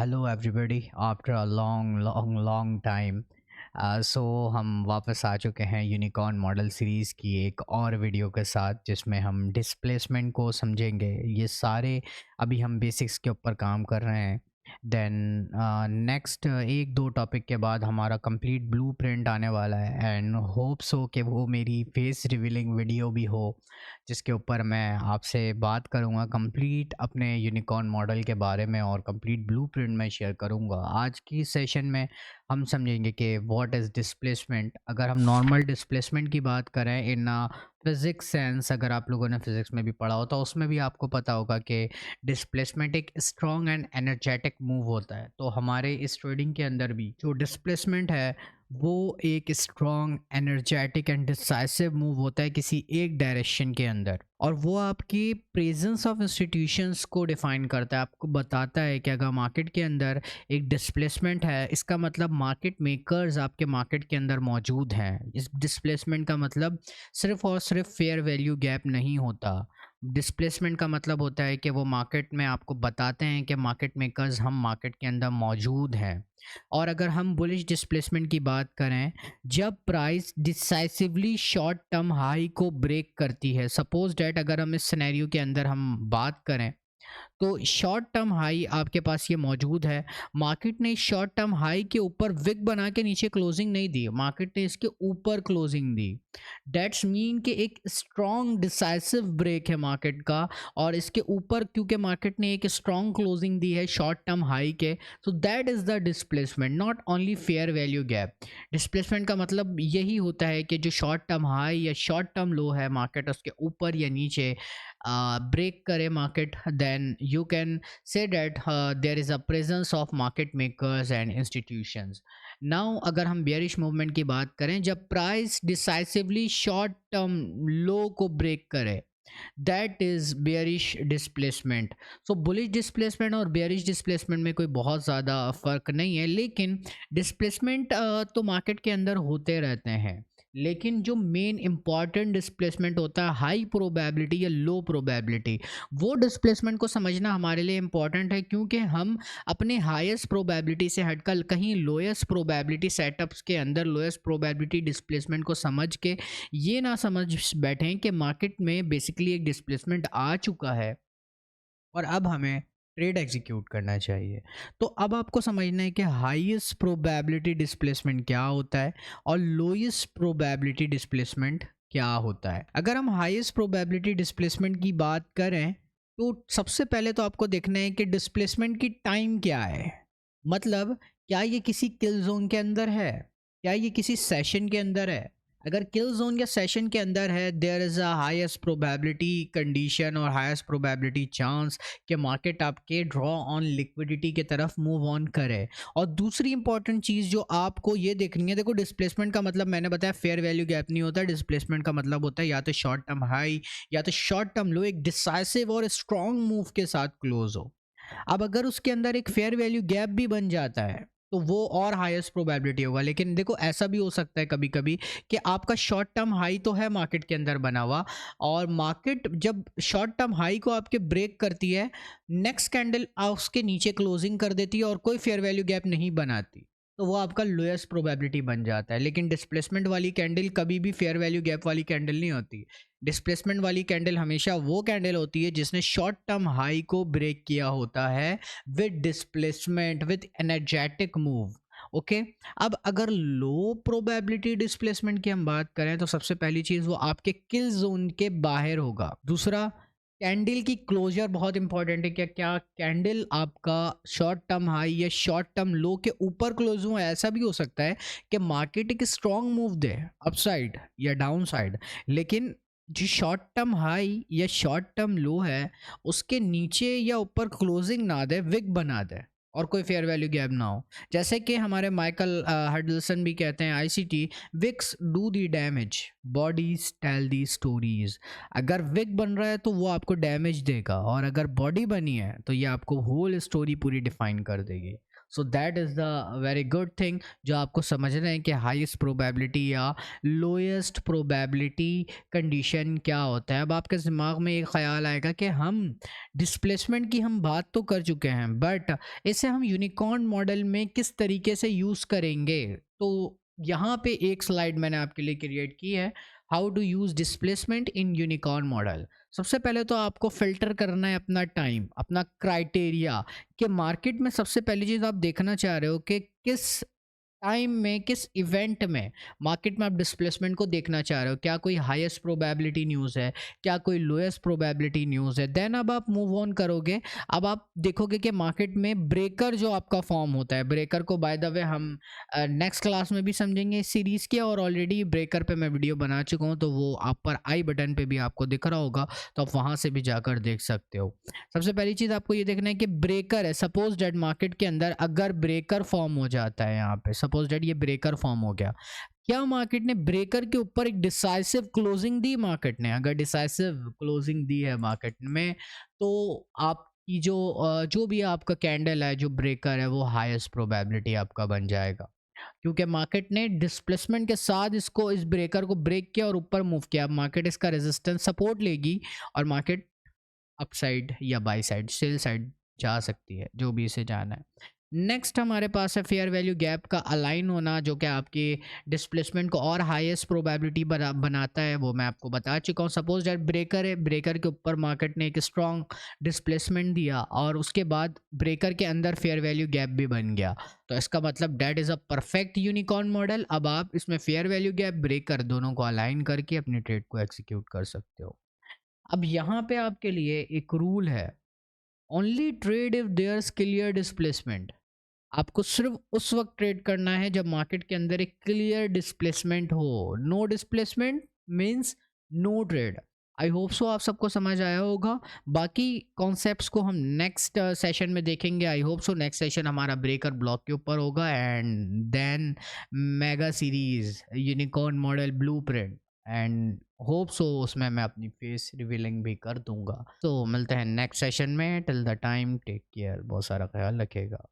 Hello everybody after a long time. सो हम वापस आ चुके हैं यूनिकॉर्न मॉडल सीरीज़ की एक और वीडियो के साथ जिसमें हम डिस्प्लेसमेंट को समझेंगे। ये सारे अभी हम बेसिक्स के ऊपर काम कर रहे हैं। देन नेक्स्ट एक दो टॉपिक के बाद हमारा कंप्लीट ब्लूप्रिंट आने वाला है एंड होप सो कि वो मेरी फेस रिवीलिंग वीडियो भी हो जिसके ऊपर मैं आपसे बात करूँगा कंप्लीट अपने यूनिकॉर्न मॉडल के बारे में और कंप्लीट ब्लूप्रिंट मैं शेयर करूँगा। आज की सेशन में हम समझेंगे कि व्हाट इज़ डिस्प्लेसमेंट। अगर हम नॉर्मल डिस्प्लेसमेंट की बात करें इन फिज़िक्स सेंस, अगर आप लोगों ने फिज़िक्स में भी पढ़ा हो तो उसमें भी आपको पता होगा कि डिस्प्लेसमेंट एक स्ट्रॉन्ग एंड एनर्जेटिक मूव होता है। तो हमारे इस ट्रेडिंग के अंदर भी जो डिस्प्लेसमेंट है वो एक strong energetic and decisive move होता है किसी एक डायरेक्शन के अंदर, और वो आपकी प्रेजेंस ऑफ इंस्टीट्यूशंस को डिफाइन करता है। आपको बताता है कि अगर मार्केट के अंदर एक डिस्प्लेसमेंट है, इसका मतलब मार्केट मेकर्स आपके मार्केट के अंदर मौजूद हैं। इस डिस्प्लेसमेंट का मतलब सिर्फ और सिर्फ फेयर वैल्यू गैप नहीं होता। डिस्प्लेसमेंट का मतलब होता है कि वो मार्केट में आपको बताते हैं कि मार्केट मेकर्स हम मार्केट के अंदर मौजूद हैं। और अगर हम बुलिश डिस्प्लेसमेंट की बात करें, जब price decisively short term high को ब्रेक करती है, सपोज डैट अगर हम इस सिनेरियो के अंदर हम बात करें तो शॉर्ट टर्म हाई आपके पास ये मौजूद है। मार्केट ने शॉर्ट टर्म हाई के ऊपर विक बना के नीचे क्लोजिंग नहीं दी, मार्केट ने इसके ऊपर क्लोजिंग दी। डेट्स मीन कि एक स्ट्रॉन्ग डिसाइसिव ब्रेक है मार्केट का, और इसके ऊपर क्योंकि मार्केट ने एक स्ट्रॉन्ग क्लोजिंग दी है शॉर्ट टर्म हाई के, तो that is the displacement, not only fair value gap. Displacement का मतलब यही होता है कि जो शॉर्ट टर्म हाई या शॉर्ट टर्म लो है मार्केट उसके ऊपर या नीचे break करे market, then you can say that there is a presence of market makers and institutions. Now अगर हम bearish movement की बात करें, जब price decisively short term low को break करे, that is bearish displacement. So bullish displacement और bearish displacement में कोई बहुत ज़्यादा फ़र्क नहीं है, लेकिन displacement तो मार्केट के अंदर होते रहते हैं। लेकिन जो मेन इंपॉर्टेंट डिस्प्लेसमेंट होता है हाई प्रोबेबिलिटी या लो प्रोबेबिलिटी, वो डिस्प्लेसमेंट को समझना हमारे लिए इंपॉर्टेंट है, क्योंकि हम अपने हाईएस्ट प्रोबेबिलिटी से हटकर कहीं लोएस्ट प्रोबेबिलिटी सेटअप्स के अंदर लोएस्ट प्रोबेबिलिटी डिस्प्लेसमेंट को समझ के ये ना समझ बैठें कि मार्केट में बेसिकली एक डिस्प्लेसमेंट आ चुका है और अब हमें ट्रेड एग्जीक्यूट करना चाहिए। तो अब आपको समझना है कि हाईएस्ट प्रोबेबिलिटी डिस्प्लेसमेंट क्या होता है और लोएस्ट प्रोबेबिलिटी डिस्प्लेसमेंट क्या होता है। अगर हम हाईएस्ट प्रोबेबिलिटी डिस्प्लेसमेंट की बात करें तो सबसे पहले तो आपको देखना है कि डिस्प्लेसमेंट की टाइम क्या है। मतलब क्या ये किसी किल जोन के अंदर है, क्या ये किसी सेशन के अंदर है। अगर किल जोन या सेशन के अंदर है, there is a highest probability condition और हाईएस्ट प्रोबेबिलिटी चांस कि मार्केट आपके ड्रॉ ऑन लिक्विडिटी की तरफ मूव ऑन करे। और दूसरी इंपॉर्टेंट चीज़ जो आपको ये देखनी है, देखो डिस्प्लेसमेंट का मतलब मैंने बताया फेयर वैल्यू गैप नहीं होता। डिस्प्लेसमेंट का मतलब होता है या तो शॉर्ट टर्म हाई या तो शॉर्ट टर्म लो एक डिसाइसिव और स्ट्रॉन्ग मूव के साथ क्लोज हो। अब अगर उसके अंदर एक फेयर वैल्यू गैप भी बन जाता है तो वो और हाईएस्ट प्रोबेबिलिटी होगा। लेकिन देखो ऐसा भी हो सकता है कभी कभी कि आपका शॉर्ट टर्म हाई तो है मार्केट के अंदर बना हुआ, और मार्केट जब शॉर्ट टर्म हाई को आपके ब्रेक करती है, नेक्स्ट कैंडल उसके नीचे क्लोजिंग कर देती है और कोई फेयर वैल्यू गैप नहीं बनाती, तो वो आपका लोएस्ट प्रोबेबिलिटी बन जाता है। लेकिन डिस्प्लेसमेंट वाली कैंडल कभी भी फेयर वैल्यू गैप वाली कैंडल नहीं होती। डिस्प्लेसमेंट वाली कैंडल हमेशा वो कैंडल होती है जिसने शॉर्ट टर्म हाई को ब्रेक किया होता है with displacement with energetic move. Okay, अब अगर लो प्रोबेबिलिटी डिस्प्लेसमेंट की हम बात करें तो सबसे पहली चीज वो आपके किल जोन के बाहर होगा। दूसरा, कैंडल की क्लोजर बहुत इंपॉर्टेंट है। क्या क्या कैंडल आपका शॉर्ट टर्म हाई या शॉर्ट टर्म लो के ऊपर क्लोज हुआ है। ऐसा भी हो सकता है कि मार्केट एक स्ट्रॉन्ग मूव दे अपसाइड या डाउन साइड, लेकिन जो शॉर्ट टर्म हाई या शॉर्ट टर्म लो है उसके नीचे या ऊपर क्लोजिंग ना दे, विक बना दे और कोई फेयर वैल्यू गैप ना हो। जैसे कि हमारे माइकल हडल्सन भी कहते हैं, ICT, wicks do the damage, bodies tell the stories. अगर विक बन रहा है तो वो आपको डैमेज देगा, और अगर बॉडी बनी है तो ये आपको होल स्टोरी पूरी डिफाइन कर देगी। So that is the very good thing जो आपको समझना है कि हाईएस्ट प्रोबेबिलिटी या लोएस्ट प्रोबेबिलिटी कंडीशन क्या होता है। अब आपके दिमाग में एक ख्याल आएगा कि हम डिस्प्लेसमेंट की हम बात तो कर चुके हैं, बट इस इसे हम यूनिकॉर्न मॉडल में किस तरीके से यूज़ करेंगे, तो यहाँ पे एक स्लाइड मैंने आपके लिए क्रिएट की है, how to use displacement in unicorn model. सबसे पहले तो आपको फ़िल्टर करना है अपना टाइम, अपना क्राइटेरिया, कि मार्केट में सबसे पहली चीज़ आप देखना चाह रहे हो कि किस टाइम में, किस इवेंट में मार्केट में आप डिस्प्लेसमेंट को देखना चाह रहे हो। क्या कोई हाईएस्ट प्रोबेबिलिटी न्यूज़ है, क्या कोई लोएस्ट प्रोबेबिलिटी न्यूज़ है, देन अब आप मूव ऑन करोगे। अब आप देखोगे कि मार्केट में ब्रेकर जो आपका फॉर्म होता है, ब्रेकर को बाय द वे हम नेक्स्ट क्लास में भी समझेंगे इस सीरीज़ के, और ऑलरेडी ब्रेकर पे मैं वीडियो बना चुका हूँ, तो वो आप पर आई बटन पे भी आपको दिख रहा होगा, तो आप वहाँ से भी जाकर देख सकते हो। सबसे पहली चीज़ आपको ये देखना है कि ब्रेकर है, सपोज डेट मार्केट के अंदर अगर ब्रेकर फॉर्म हो जाता है, यहाँ पे सपोज डेट ये ब्रेकर फॉर्म हो गया, क्या मार्केट ने ब्रेकर के ऊपर एक डिसाइसिव क्लोजिंग दी, मार्केट ने अगर डिसाइसिव क्लोजिंग दी है मार्केट में, तो आपकी जो भी आपका कैंडल है, जो ब्रेकर है, वो हाईएस्ट प्रोबेबिलिटी आपका बन जाएगा, क्योंकि मार्केट ने डिस्प्लेसमेंट के साथ इसको, इस ब्रेकर को ब्रेक किया और ऊपर मूव किया। मार्केट इसका रेजिस्टेंस सपोर्ट लेगी और मार्केट अप साइड या बाई साइड, सेल साइड जा सकती है, जो भी इसे जाना है। नेक्स्ट हमारे पास है फेयर वैल्यू गैप का अलाइन होना, जो कि आपके डिस्प्लेसमेंट को और हाईएस्ट प्रोबेबिलिटी बनाता है, वो मैं आपको बता चुका हूँ। सपोज दैट ब्रेकर है, ब्रेकर के ऊपर मार्केट ने एक स्ट्रॉन्ग डिस्प्लेसमेंट दिया और उसके बाद ब्रेकर के अंदर फेयर वैल्यू गैप भी बन गया, तो इसका मतलब that is a perfect unicorn model. अब आप इसमें फेयर वैल्यू गैप, ब्रेकर दोनों को अलाइन करके अपनी ट्रेड को एग्जीक्यूट कर सकते हो। अब यहाँ पे आपके लिए एक रूल है, only trade if there clear displacement. आपको सिर्फ उस वक्त ट्रेड करना है जब मार्केट के अंदर एक क्लियर डिस्प्लेसमेंट हो। No displacement means no trade. I hope so आप सबको समझ आया होगा। बाकी कॉन्सेप्ट्स को हम नेक्स्ट सेशन में देखेंगे। I hope so next session हमारा ब्रेकर ब्लॉक के ऊपर होगा, and then mega series unicorn model blueprint, and hope so उसमें मैं अपनी फेस रिवीलिंग भी कर दूंगा। तो मिलते हैं नेक्स्ट सेशन में। Till the time take care, बहुत सारा ख्याल रखेगा।